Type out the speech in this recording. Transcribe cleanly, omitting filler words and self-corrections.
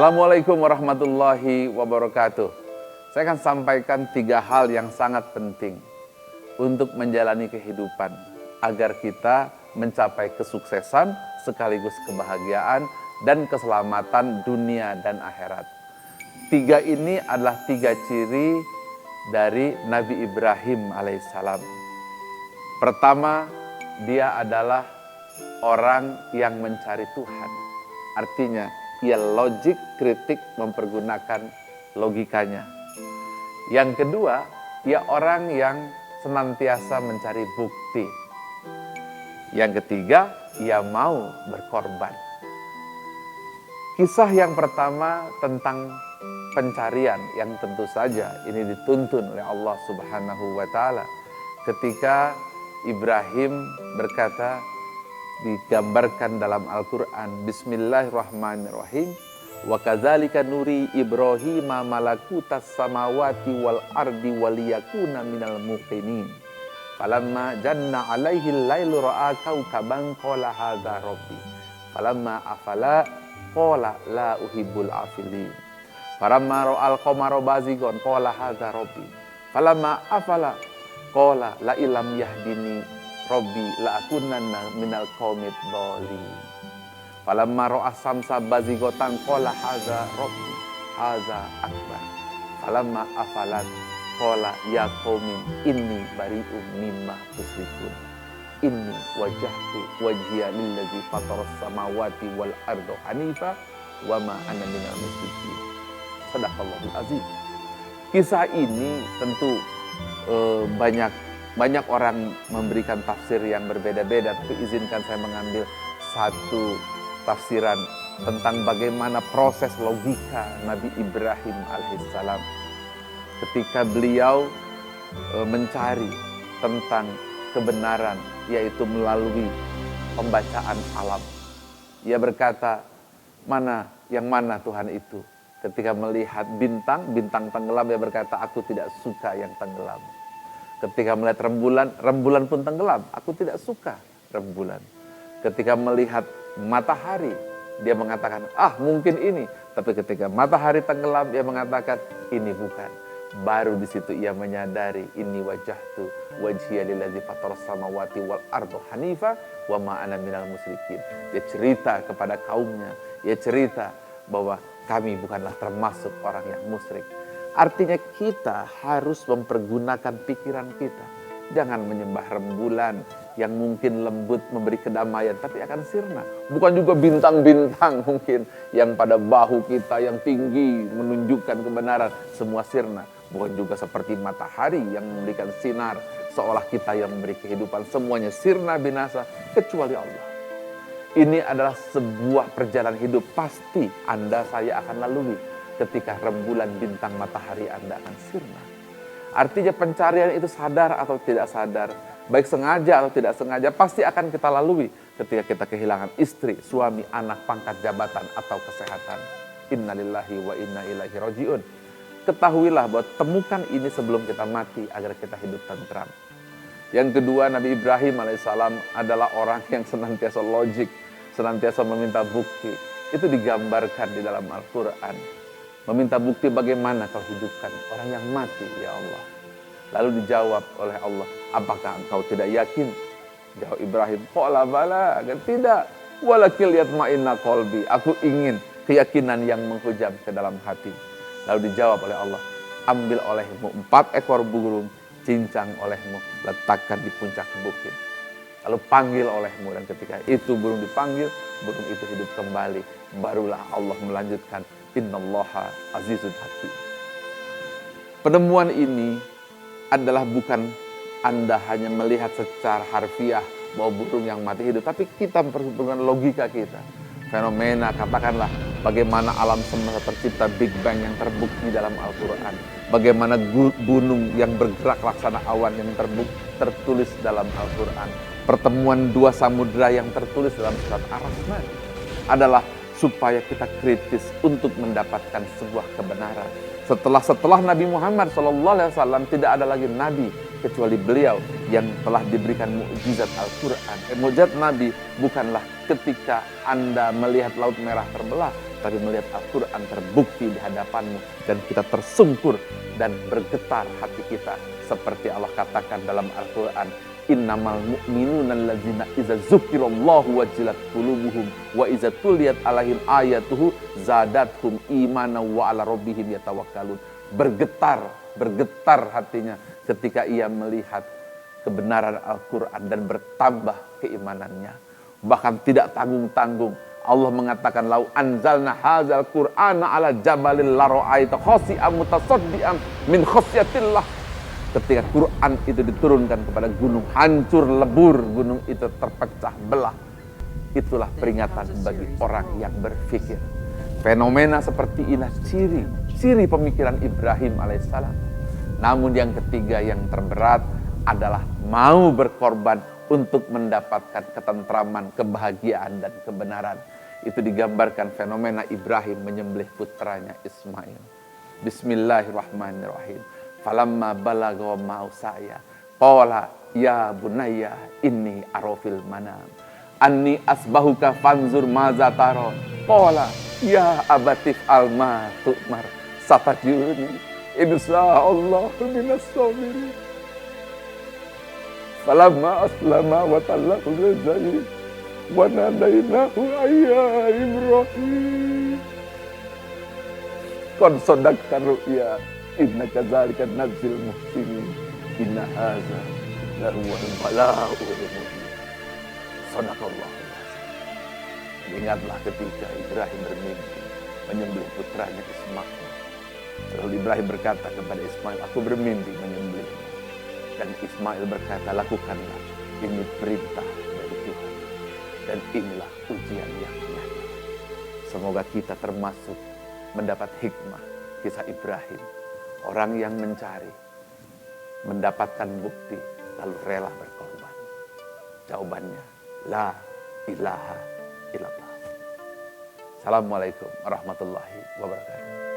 Assalamualaikum warahmatullahi wabarakatuh. Saya akan sampaikan 3 hal yang sangat penting untuk menjalani kehidupan agar kita mencapai kesuksesan sekaligus kebahagiaan dan keselamatan dunia dan akhirat. 3 ini adalah 3 ciri dari Nabi Ibrahim alaihissalam. Pertama, dia adalah orang yang mencari Tuhan. Artinya, ia logik, kritik, mempergunakan logikanya. Yang kedua, ia orang yang senantiasa mencari bukti. Yang ketiga, ia mau berkorban. Kisah yang pertama tentang pencarian yang tentu saja ini dituntun oleh Allah Subhanahu wa taala. Ketika Ibrahim berkata, digambarkan dalam Al-Quran, Bismillahirrahmanirrahim, wa kadzalika nuri Ibrahima malakutas samawati wal ardi waliyakuna minal muqinin falamma janna alaihi lailu ra'a kaukaban qala hadza rabbi falamma afala qala la uhibbul afilin falamma ra'al qamara bazighon qala hadza rabbi falamma afala qala la ilam yahdini Rabbi la'akunanna minal qaumid dhalin. Falamma ra'a samsa bazighatan qala hadza rabbi hadza akbar. Falamma afalat qala ya qaumi inni bari'um mimma tusyrikun. Inni wajjahtu wajhiya lillazi fataras samawati wal arda hanifa wa ma ana minal musyrikin. Shadaqallahul azim. Kisah ini tentu banyak orang memberikan tafsir yang berbeda-beda, tapi izinkan saya mengambil satu tafsiran tentang bagaimana proses logika Nabi Ibrahim alaihissalam ketika beliau mencari tentang kebenaran, yaitu melalui pembacaan alam. Ia berkata, yang mana Tuhan itu? Ketika melihat bintang tenggelam, dia berkata, aku tidak suka yang tenggelam. Ketika melihat rembulan pun tenggelam, aku tidak suka rembulan. Ketika melihat matahari, dia mengatakan, mungkin ini. Tapi ketika matahari tenggelam, dia mengatakan, ini bukan. Baru di situ ia menyadari, ini wajahtu wajhiya lillazi fataras samawati wal arda hanifa wa ma ana minal musyrikin. Dia cerita kepada kaumnya, dia cerita bahwa kami bukanlah termasuk orang yang musyrik. Artinya kita harus mempergunakan pikiran kita. Jangan menyembah rembulan yang mungkin lembut memberi kedamaian, tapi akan sirna. Bukan juga bintang-bintang mungkin yang pada bahu kita yang tinggi menunjukkan kebenaran, semua sirna. Bukan juga seperti matahari yang memberikan sinar, seolah kita yang memberi kehidupan, semuanya sirna binasa kecuali Allah. Ini adalah sebuah perjalanan hidup pasti Anda saya akan lalui. Ketika rembulan bintang matahari Anda akan sirna. Artinya pencarian itu sadar atau tidak sadar, baik sengaja atau tidak sengaja, pasti akan kita lalui ketika kita kehilangan istri, suami, anak, pangkat jabatan, atau kesehatan. Innalillahi wa inna ilaihi raji'un. Ketahuilah bahwa temukan ini sebelum kita mati agar kita hidup tentram. Yang kedua, Nabi Ibrahim alaihissalam adalah orang yang senantiasa logik, senantiasa meminta bukti. Itu digambarkan di dalam Al-Quran. Meminta bukti bagaimana kau hidupkan orang yang mati, ya Allah. Lalu dijawab oleh Allah, apakah engkau tidak yakin? Jawab Ibrahim, qala bala, tidak. Walakil yatma'inna qalbi, aku ingin keyakinan yang menghujam ke dalam hati. Lalu dijawab oleh Allah, ambil olehmu 4 ekor burung, cincang olehmu, letakkan di puncak bukit. Lalu panggil olehmu, dan ketika itu burung dipanggil, burung itu hidup kembali. Barulah Allah melanjutkan, innallaha azizun hakim. Penemuan ini adalah bukan Anda hanya melihat secara harfiah bahwa burung yang mati hidup, tapi kita memperhitungkan logika kita. Fenomena, katakanlah bagaimana alam semesta tercipta, Big Bang yang terbukti dalam Al-Quran. Bagaimana gunung yang bergerak laksana awan yang tertulis dalam Al-Quran. Pertemuan 2 samudra yang tertulis dalam surat Ar-Rahman adalah supaya kita kritis untuk mendapatkan sebuah kebenaran. Setelah Nabi Muhammad SAW tidak ada lagi Nabi kecuali beliau yang telah diberikan mukjizat Al-Quran. Mukjizat Nabi bukanlah ketika Anda melihat Laut Merah terbelah, tapi melihat Al-Quran terbukti di hadapanmu, dan kita tersungkur dan bergetar hati kita. Seperti Allah katakan dalam Al-Quran, innamal mu'minuna allazina iza zukirallahu wajilat qulubuhum wa iza tuliyat alaihim ayatuhu zadathum imana wa ala rabbihim yatawakkalun. Bergetar hatinya ketika ia melihat kebenaran Al-Quran dan bertambah keimanannya. Bahkan tidak tanggung-tanggung Allah mengatakan, lau anzalna hadzal qur'ana ala jabalil la ra'aita khashi'an mutasaddian min khasyatillah. Ketika Quran itu diturunkan kepada gunung, hancur lebur gunung itu, terpecah belah. Itulah peringatan bagi orang yang berpikir. Fenomena seperti inilah ciri pemikiran Ibrahim alaihissalam. Namun yang ketiga yang terberat adalah mau berkorban untuk mendapatkan ketentraman, kebahagiaan, dan kebenaran. Itu digambarkan fenomena Ibrahim menyembelih putranya Ismail. Bismillahirrahmanirrahim. Falamma balagha ma'usaya qala ya bunayya inni arafil manam anni asbahuka fanzur maza tara qala ya abatif alma tu'mar satajuni insyaallah minas sabirin. Falamma aslama wa tallahu lillahi wa nadainahu ayya Ibrahim qad sadaqta ru'ya inna kadzalika nadzil muhsinin inna hadza lahuwal bala'ul mubin. Sadaqallahu. Ingatlah ketika Ibrahim bermimpi menyembelih putranya Ismail. Lalu Ibrahim berkata kepada Ismail, aku bermimpi menyembelihmu. Dan Ismail berkata, lakukanlah, ini perintah dari Tuhan. Dan inilah ujian yang nyata. Semoga kita termasuk mendapat hikmah kisah Ibrahim. Orang yang mencari, mendapatkan bukti, lalu rela berkorban. Jawabannya, la ilaha illallah. Assalamualaikum warahmatullahi wabarakatuh.